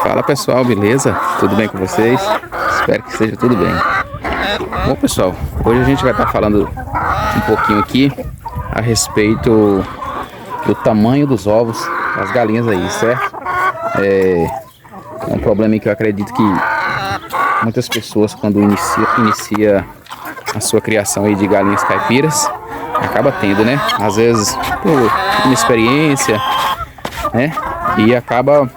Fala pessoal, beleza? Tudo bem com vocês? Espero que esteja tudo bem. Bom pessoal, hoje a gente vai estar falando um pouquinho aqui a respeito do tamanho dos ovos das galinhas aí, certo? É um problema que eu acredito que muitas pessoas, quando inicia a sua criação aí de galinhas caipiras, acaba tendo, né? Às vezes por inexperiência, né? E acaba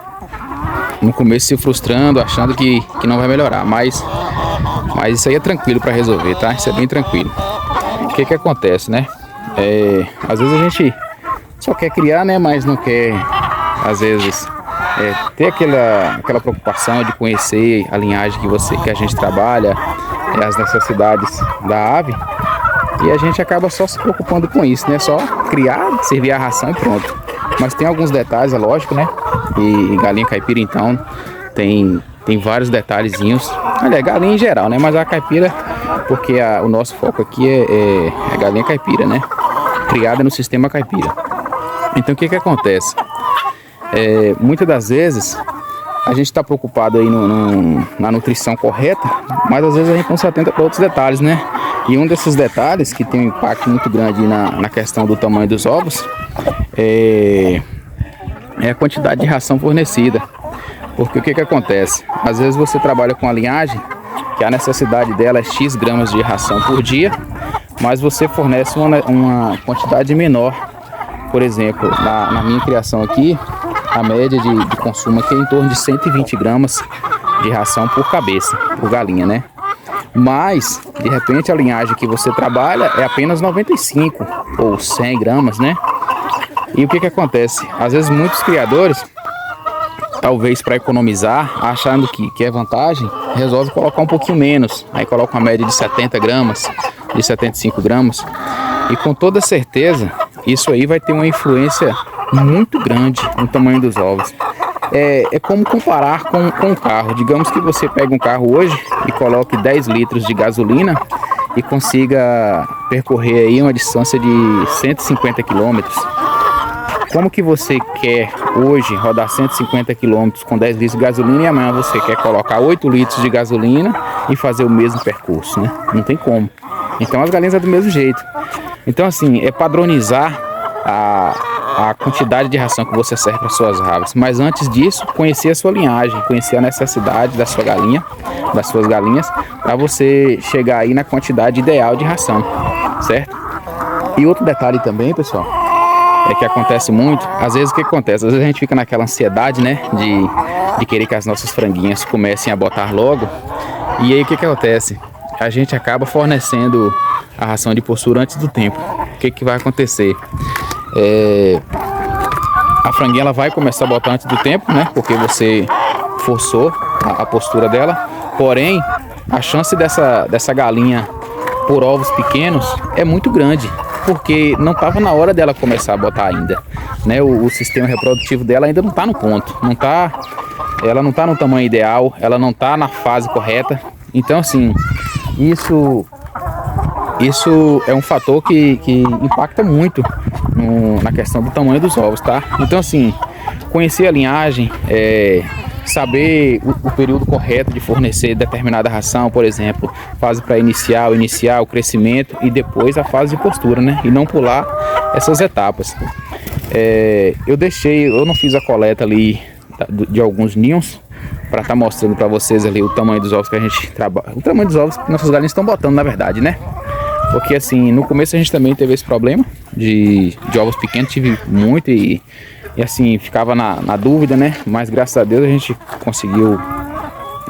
no começo se frustrando, achando que não vai melhorar, mas isso aí é tranquilo para resolver, tá? Isso é bem tranquilo. O que acontece, né? Às vezes a gente só quer criar, né? Mas não quer, às vezes, ter aquela preocupação de conhecer a linhagem que a gente trabalha, as necessidades da ave, e a gente acaba só se preocupando com isso, né? Só criar, servir a ração e pronto. Mas tem alguns detalhes, é lógico, né? E galinha caipira, então, tem vários detalhezinhos. Aliás, galinha em geral, né? Mas a caipira, porque o nosso foco aqui é galinha caipira, né? Criada no sistema caipira. Então, o que acontece? Muitas das vezes, a gente está preocupado aí na nutrição correta, mas às vezes a gente não se atenta para outros detalhes, né? E um desses detalhes que tem um impacto muito grande na questão do tamanho dos ovos é a quantidade de ração fornecida. Porque o que acontece? Às vezes você trabalha com a linhagem que a necessidade dela é X gramas de ração por dia, mas você fornece uma quantidade menor. Por exemplo, na minha criação aqui, a média de consumo aqui é em torno de 120 gramas de ração por cabeça, por galinha, né? Mas, de repente, a linhagem que você trabalha é apenas 95 ou 100 gramas, né? E o que acontece? Às vezes muitos criadores, talvez para economizar, achando que é vantagem, resolve colocar um pouquinho menos. Aí coloca uma média de 70 gramas, de 75 gramas. E com toda certeza, isso aí vai ter uma influência muito grande no tamanho dos ovos. É como comparar com um carro. Digamos que você pega um carro hoje e coloque 10 litros de gasolina e consiga percorrer aí uma distância de 150 quilômetros. Como que você quer hoje rodar 150 quilômetros com 10 litros de gasolina e amanhã você quer colocar 8 litros de gasolina e fazer o mesmo percurso, né? Não tem como. Então as galinhas é do mesmo jeito. Então assim, é padronizar a quantidade de ração que você serve para suas aves. Mas antes disso, conhecer a sua linhagem, conhecer a necessidade da sua galinha, das suas galinhas, para você chegar aí na quantidade ideal de ração, certo? E outro detalhe também, pessoal, é que acontece muito, às vezes o que acontece? Às vezes a gente fica naquela ansiedade, né, de querer que as nossas franguinhas comecem a botar logo, e aí o que acontece? A gente acaba fornecendo a ração de postura antes do tempo. O que vai acontecer? A franguinha ela vai começar a botar antes do tempo, né? Porque você forçou a postura dela. Porém, a chance dessa galinha por ovos pequenos é muito grande, porque não estava na hora dela começar a botar ainda, né? O sistema reprodutivo dela ainda não está no ponto, ela não está no tamanho ideal, ela não está na fase correta. Então, assim, isso é um fator que impacta muito na questão do tamanho dos ovos, tá? Então, assim, conhecer a linhagem, saber o período correto de fornecer determinada ração, por exemplo, fase para iniciar o crescimento e depois a fase de postura, né? E não pular essas etapas. Eu não fiz a coleta ali de alguns ninhos para estar mostrando para vocês ali o tamanho dos ovos que a gente trabalha, o tamanho dos ovos que nossas galinhas estão botando, na verdade, né? Porque assim, no começo a gente também teve esse problema de ovos pequenos, tive muito e assim, ficava na dúvida, né? Mas graças a Deus a gente conseguiu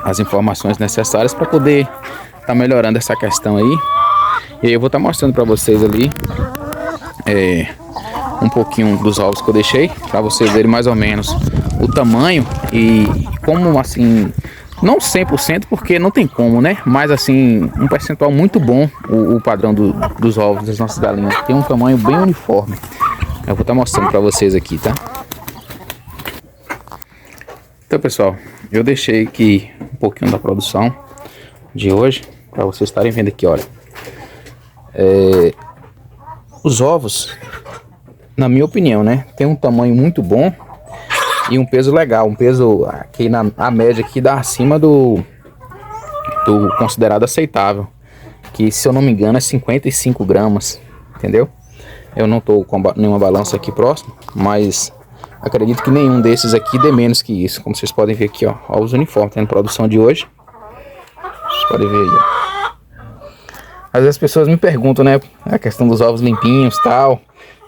as informações necessárias para poder estar melhorando essa questão aí. E aí eu vou estar mostrando para vocês ali um pouquinho dos ovos que eu deixei, para vocês verem mais ou menos o tamanho e como assim, não 100% porque não tem como, né? Mas assim, um percentual muito bom o padrão dos ovos das nossas galinhas. Tem um tamanho bem uniforme. Eu vou estar mostrando para vocês aqui, tá? Então, pessoal, eu deixei aqui um pouquinho da produção de hoje para vocês estarem vendo aqui, olha. Os ovos, na minha opinião, né, tem um tamanho muito bom e um peso legal, um peso aqui a média aqui dá acima do considerado aceitável, que se eu não me engano é 55 gramas, entendeu? Eu não tô com nenhuma balança aqui próximo, mas acredito que nenhum desses aqui dê menos que isso. Como vocês podem ver aqui, ó, os uniformes tendo produção de hoje. Vocês podem ver aí, ó. Às vezes as pessoas me perguntam, né, a questão dos ovos limpinhos e tal.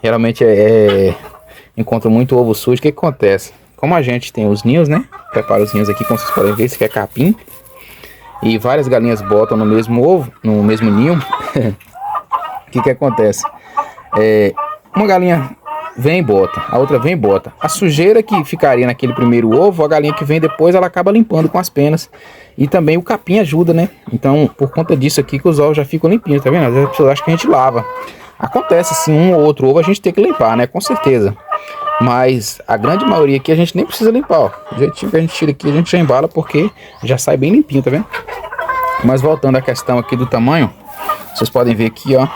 Geralmente encontro muito ovo sujo. O que acontece? Como a gente tem os ninhos, né? Prepara os ninhos aqui, como vocês podem ver, esse aqui é capim. E várias galinhas botam no mesmo ovo, no mesmo ninho. O que acontece? Uma galinha vem e bota, a outra vem e bota. A sujeira que ficaria naquele primeiro ovo, a galinha que vem depois, ela acaba limpando com as penas. E também o capim ajuda, né? Então, por conta disso aqui que os ovos já ficam limpinhos, tá vendo? Às vezes as pessoas acham que a gente lava. Acontece, sim, um ou outro ovo a gente tem que limpar, né? Com certeza. Mas a grande maioria aqui a gente nem precisa limpar, ó. Do jeitinho que a gente tira aqui, a gente já embala porque já sai bem limpinho, tá vendo? Mas voltando à questão aqui do tamanho, vocês podem ver aqui, ó.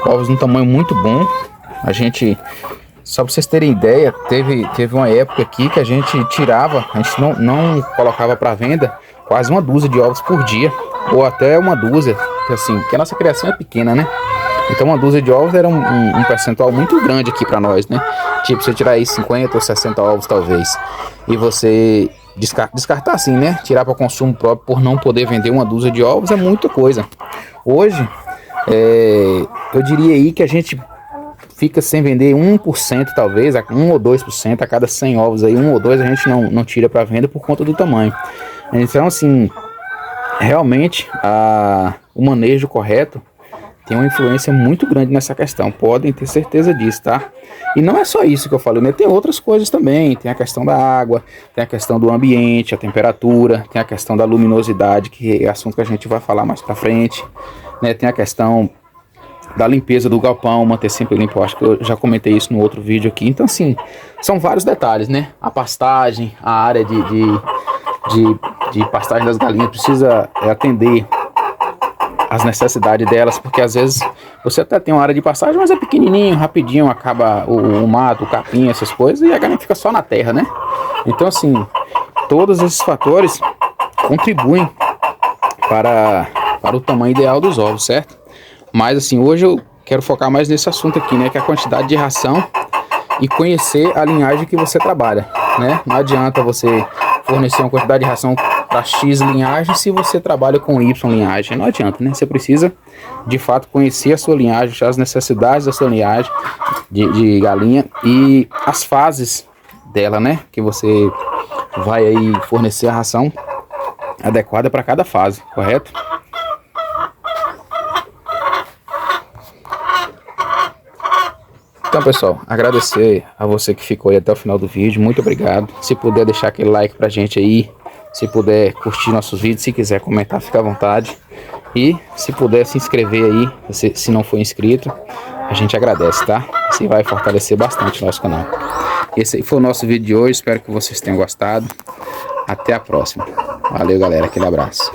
Ovos num tamanho muito bom. A gente, só para vocês terem ideia, teve uma época aqui que a gente tirava, a gente não colocava para venda quase uma dúzia de ovos por dia, ou até uma dúzia, assim, porque a nossa criação é pequena, né? Então uma dúzia de ovos era um percentual muito grande aqui para nós, né? Tipo, você tirar aí 50 ou 60 ovos talvez, e você descartar assim, né? Tirar para consumo próprio por não poder vender uma dúzia de ovos é muita coisa. Hoje, eu diria aí que a gente fica sem vender 1% talvez, 1 ou 2% a cada 100 ovos aí, 1 ou 2 a gente não tira para venda por conta do tamanho. Então assim, realmente o manejo correto tem uma influência muito grande nessa questão, podem ter certeza disso, tá? E não é só isso que eu falei, né? Tem outras coisas também, tem a questão da água, tem a questão do ambiente, a temperatura, tem a questão da luminosidade, que é assunto que a gente vai falar mais pra frente, né? Tem a questão da limpeza do galpão, manter sempre limpo, eu acho que eu já comentei isso no outro vídeo aqui. Então assim, são vários detalhes, né? A pastagem, a área de pastagem das galinhas precisa atender as necessidades delas, porque às vezes você até tem uma área de pastagem, mas é pequenininho, rapidinho, acaba o mato, o capim, essas coisas, e a galinha fica só na terra, né? Então assim, todos esses fatores contribuem para o tamanho ideal dos ovos, certo? Mas assim, hoje eu quero focar mais nesse assunto aqui, né? Que é a quantidade de ração e conhecer a linhagem que você trabalha, né? Não adianta você fornecer uma quantidade de ração para X linhagem se você trabalha com Y linhagem. Não adianta, né? Você precisa, de fato, conhecer a sua linhagem, as necessidades da sua linhagem de galinha e as fases dela, né? Que você vai aí fornecer a ração adequada para cada fase, correto? Então, pessoal, agradecer a você que ficou aí até o final do vídeo, muito obrigado. Se puder deixar aquele like pra gente aí, se puder curtir nossos vídeos, se quiser comentar, fica à vontade. E se puder se inscrever aí, se não for inscrito, a gente agradece, tá? Isso vai fortalecer bastante o nosso canal. Esse aí foi o nosso vídeo de hoje, espero que vocês tenham gostado. Até a próxima. Valeu, galera, aquele abraço.